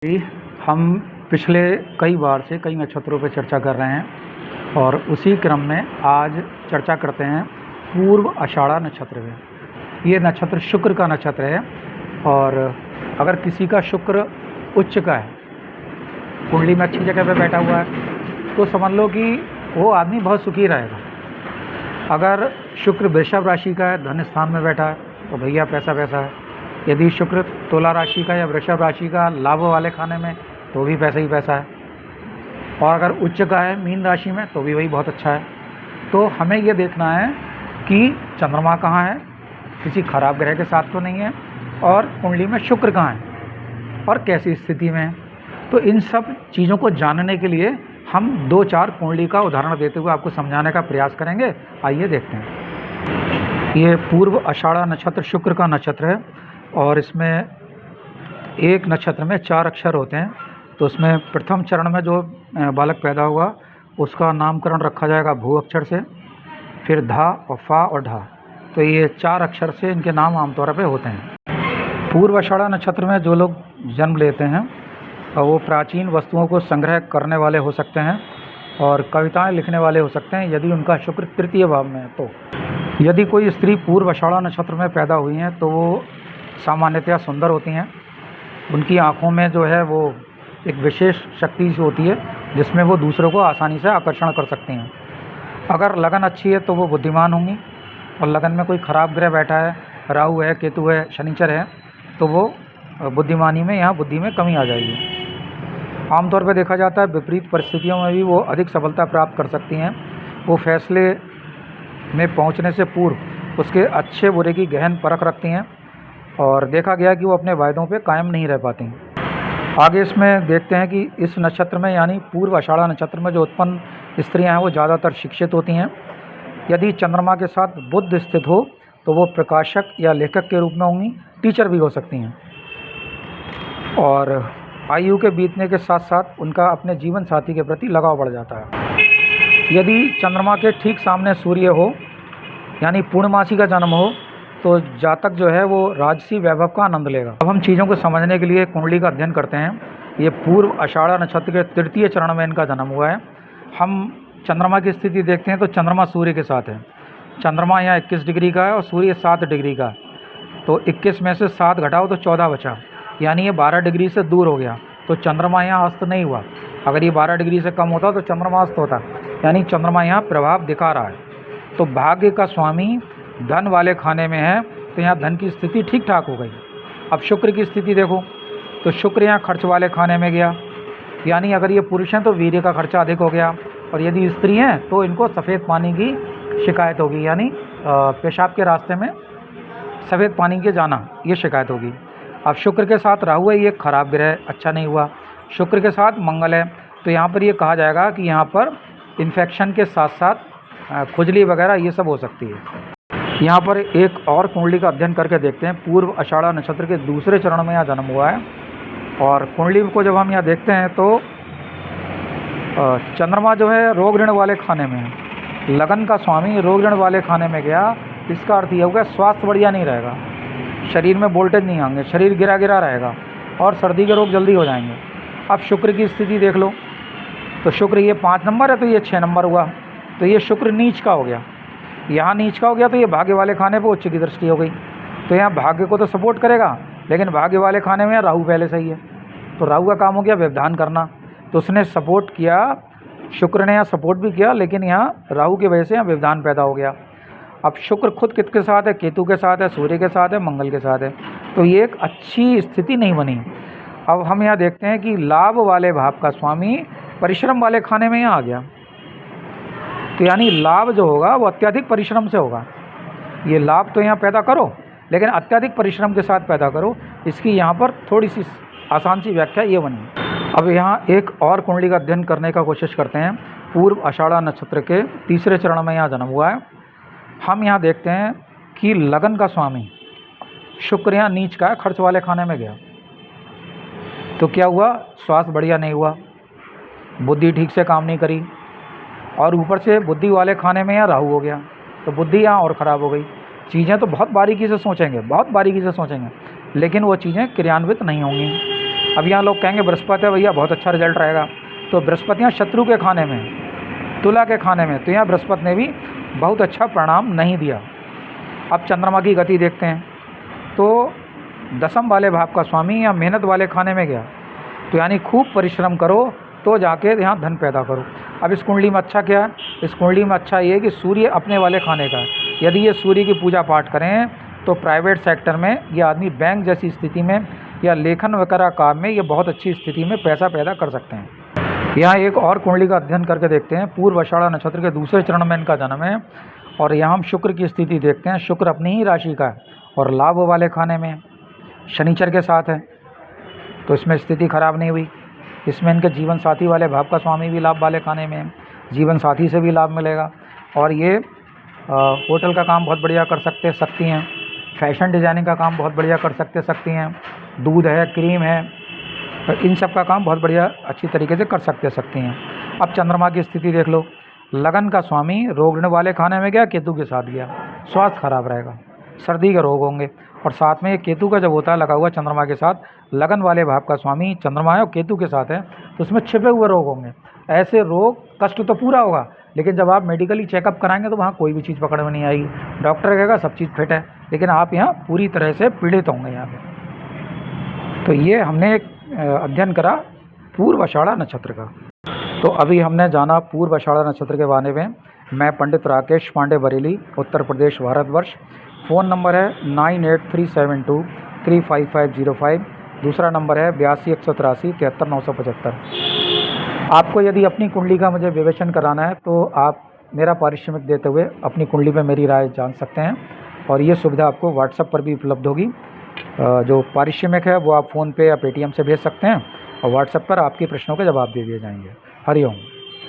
जी, हम पिछले कई बार से कई नक्षत्रों पे चर्चा कर रहे हैं और उसी क्रम में आज चर्चा करते हैं पूर्व आषाढ़ा नक्षत्र पे। ये नक्षत्र शुक्र का नक्षत्र है और अगर किसी का शुक्र उच्च का है, कुंडली में अच्छी जगह पे बैठा हुआ है, तो समझ लो कि वो आदमी बहुत सुखी रहेगा। अगर शुक्र वृषभ राशि का है, धन स्थान में बैठा है, तो भैया पैसा पैसा है। यदि शुक्र तुला राशि का या वृषभ राशि का लाभ वाले खाने में, तो भी पैसा ही पैसा है। और अगर उच्च का है मीन राशि में, तो भी वही बहुत अच्छा है। तो हमें ये देखना है कि चंद्रमा कहाँ है, किसी खराब ग्रह के साथ तो नहीं है, और कुंडली में शुक्र कहाँ है और कैसी स्थिति में है। तो इन सब चीज़ों को जानने के लिए हम 2-4 कुंडली का उदाहरण देते हुए आपको समझाने का प्रयास करेंगे। आइए देखते हैं। ये पूर्व आषाढ़ा नक्षत्र शुक्र का नक्षत्र है और इसमें एक नक्षत्र में 4 अक्षर होते हैं। तो उसमें प्रथम चरण में जो बालक पैदा हुआ उसका नामकरण रखा जाएगा भू अक्षर से, फिर धा और फा और ढा। तो ये 4 अक्षर से इनके नाम आमतौर पे होते हैं। पूर्व आषाढ़ा नक्षत्र में जो लोग जन्म लेते हैं वो प्राचीन वस्तुओं को संग्रह करने वाले हो सकते हैं और कविताएं लिखने वाले हो सकते हैं, यदि उनका शुक्र तृतीय भाव में है। तो यदि कोई स्त्री पूर्व आषाढ़ा नक्षत्र में पैदा हुई हैं तो वो सामान्यतया सुंदर होती हैं। उनकी आँखों में जो है वो एक विशेष शक्ति होती है जिसमें वो दूसरों को आसानी से आकर्षण कर सकती हैं। अगर लगन अच्छी है तो वो बुद्धिमान होंगी, और लगन में कोई ख़राब ग्रह बैठा है, राहु है, केतु है, शनिचर है, तो वो बुद्धिमानी में यहाँ बुद्धि में कमी आ जाएगी। आमतौर पर देखा जाता है विपरीत परिस्थितियों में भी वो अधिक सफलता प्राप्त कर सकती हैं। वो फैसले में पहुँचने से पूर्व उसके अच्छे बुरे की गहन परख रखती हैं और देखा गया कि वो अपने वायदों पे कायम नहीं रह पाती। आगे इसमें देखते हैं कि इस नक्षत्र में यानी पूर्व आषाढ़ा नक्षत्र में जो उत्पन्न स्त्रियां हैं वो ज़्यादातर शिक्षित होती हैं। यदि चंद्रमा के साथ बुध स्थित हो तो वो प्रकाशक या लेखक के रूप में होंगी, टीचर भी हो सकती हैं। और आयु के बीतने के साथ साथ उनका अपने जीवन साथी के प्रति लगाव बढ़ जाता है। यदि चंद्रमा के ठीक सामने सूर्य हो यानी पूर्णमासी का जन्म हो तो जातक जो है वो राजसी वैभव का आनंद लेगा। अब हम चीज़ों को समझने के लिए कुंडली का अध्ययन करते हैं। ये पूर्व आषाढ़ा नक्षत्र के तृतीय चरण में इनका जन्म हुआ है। हम चंद्रमा की स्थिति देखते हैं तो चंद्रमा सूर्य के साथ है। चंद्रमा यहाँ 21 डिग्री का है और सूर्य 7 डिग्री का। तो 21 में से 7 घटाओ तो 14 बचा, यानी ये 12 डिग्री से दूर हो गया। तो चंद्रमा यहाँ अस्त नहीं हुआ। अगर ये 12 डिग्री से कम होता तो चंद्रमा अस्त होता, यानी चंद्रमा यहाँ प्रभाव दिखा रहा है। तो भाग्य का स्वामी धन वाले खाने में है, तो यहाँ धन की स्थिति ठीक ठाक हो गई। अब शुक्र की स्थिति देखो, तो शुक्र यहाँ खर्च वाले खाने में गया, यानी अगर ये पुरुष हैं तो वीर्य का खर्चा अधिक हो गया, और यदि स्त्री हैं तो इनको सफ़ेद पानी की शिकायत होगी, यानी पेशाब के रास्ते में सफ़ेद पानी के जाना, ये शिकायत होगी। अब शुक्र के साथ राहु है, ये खराब ग्रह, अच्छा नहीं हुआ। शुक्र के साथ मंगल है, तो यहाँ पर ये कहा जाएगा कि यहाँ पर इन्फेक्शन के साथ साथ खुजली वगैरह ये सब हो सकती है। यहाँ पर एक और कुंडली का अध्ययन करके देखते हैं। पूर्व आषाढ़ा नक्षत्र के दूसरे चरण में यहाँ जन्म हुआ है और कुंडली को जब हम यहाँ देखते हैं तो चंद्रमा जो है रोग ऋण वाले खाने में है। लगन का स्वामी रोग ऋण वाले खाने में गया, इसका अर्थ यह होगा स्वास्थ्य बढ़िया नहीं रहेगा, शरीर में वोल्टेज नहीं आएंगे, शरीर गिरा गिरा रहेगा और सर्दी के रोग जल्दी हो जाएंगे। अब शुक्र की स्थिति देख लो, तो शुक्र ये 5 नंबर है, तो ये 6 नंबर हुआ, तो ये शुक्र नीच का हो गया। यहाँ नीच का हो गया तो ये भाग्य वाले खाने पे उच्च की दृष्टि हो गई। तो यहाँ भाग्य को तो सपोर्ट करेगा, लेकिन भाग्य वाले खाने में राहु पहले से ही है, तो राहु का काम हो गया व्यवधान करना। तो उसने सपोर्ट किया, शुक्र ने यहाँ सपोर्ट भी किया, लेकिन यहाँ राहु की वजह से यहाँ व्यवधान पैदा हो गया। अब शुक्र खुद किसके साथ है, केतु के साथ है, सूर्य के साथ है, मंगल के साथ है, तो ये एक अच्छी स्थिति नहीं बनी। अब हम यहाँ देखते हैं कि लाभ वाले भाव का स्वामी परिश्रम वाले खाने में यहाँ आ गया, तो यानी लाभ जो होगा वो अत्यधिक परिश्रम से होगा। ये लाभ तो यहाँ पैदा करो, लेकिन अत्यधिक परिश्रम के साथ पैदा करो। इसकी यहाँ पर थोड़ी सी आसान सी व्याख्या ये बनी। अब यहाँ एक और कुंडली का अध्ययन करने का कोशिश करते हैं। पूर्व आषाढ़ा नक्षत्र के तीसरे चरण में यहाँ जन्म हुआ है। हम यहाँ देखते हैं कि लगन का स्वामी शुक्र यहाँ नीच का है, खर्च वाले खाने में गया, तो क्या हुआ, स्वास्थ्य बढ़िया नहीं हुआ, बुद्धि ठीक से काम नहीं करी, और ऊपर से बुद्धि वाले खाने में यहाँ राहु हो गया, तो बुद्धि यहाँ और ख़राब हो गई। चीज़ें तो बहुत बारीकी से सोचेंगे, बहुत बारीकी से सोचेंगे, लेकिन वो चीज़ें क्रियान्वित नहीं होंगी। अब यहाँ लोग कहेंगे बृहस्पति है भैया बहुत अच्छा रिजल्ट रहेगा, तो बृहस्पति यहाँ शत्रु के खाने में, तुला के खाने में, तो यहाँ बृहस्पति ने भी बहुत अच्छा परिणाम नहीं दिया। अब चंद्रमा की गति देखते हैं, तो दसम वाले भाव का स्वामी या मेहनत वाले खाने में गया, तो यानी खूब परिश्रम करो तो जाके यहाँ धन पैदा करो। अब इस कुंडली में अच्छा क्या है? इस कुंडली में अच्छा ये है कि सूर्य अपने वाले खाने का है। यदि ये सूर्य की पूजा पाठ करें तो प्राइवेट सेक्टर में ये आदमी बैंक जैसी स्थिति में या लेखन वगैरह काम में ये बहुत अच्छी स्थिति में पैसा पैदा कर सकते हैं। यहाँ एक और कुंडली का अध्ययन करके देखते हैं। पूर्व आषाढ़ नक्षत्र के दूसरे चरण में इनका जन्म है और यहाँ हम शुक्र की स्थिति देखते हैं। शुक्र अपनी ही राशि का है और लाभ वाले खाने में शनिचर के साथ है, तो इसमें स्थिति खराब नहीं हुई। इसमें इनके जीवन साथी वाले भाव का स्वामी भी लाभ वाले खाने में, जीवन साथी से भी लाभ मिलेगा। और ये होटल का काम बहुत बढ़िया कर सकती हैं, फैशन डिज़ाइनिंग का काम बहुत बढ़िया कर सकती हैं, दूध है, क्रीम है, तो इन सब का काम बहुत बढ़िया अच्छी तरीके से कर सकती हैं। अब चंद्रमा की स्थिति देख लो। लगन का स्वामी रोग वाले खाने में गया, केतु के साथ गया, स्वास्थ्य खराब रहेगा, सर्दी के रोग होंगे। और साथ में ये केतु का जब होता है लगा हुआ चंद्रमा के साथ, लगन वाले भाव का स्वामी चंद्रमा है और केतु के साथ है, तो उसमें छिपे हुए रोग होंगे। ऐसे रोग, कष्ट तो पूरा होगा, लेकिन जब आप मेडिकली चेकअप कराएंगे तो वहाँ कोई भी चीज़ पकड़ में नहीं आएगी। डॉक्टर कहेगा सब चीज़ फिट है, लेकिन आप यहाँ पूरी तरह से पीड़ित होंगे यहाँ पे। तो ये हमने एक अध्ययन करा पूर्व आषाढ़ नक्षत्र का। तो अभी हमने जाना पूर्व आषाढ़ नक्षत्र के बारे में। मैं पंडित राकेश पांडे, बरेली, उत्तर प्रदेश, भारतवर्ष। फ़ोन नंबर है 9837235505। दूसरा नंबर है 82 183 73 975। आपको यदि अपनी कुंडली का मुझे विवेचन कराना है तो आप मेरा पारिश्रमिक देते हुए अपनी कुंडली में मेरी राय जान सकते हैं, और ये सुविधा आपको व्हाट्सएप पर भी उपलब्ध होगी। जो पारिश्रमिक है वो आप फ़ोन पे या पेटीएम से भेज सकते हैं, और व्हाट्सएप पर आपके प्रश्नों के जवाब दे दिए जाएंगे। हरिओम।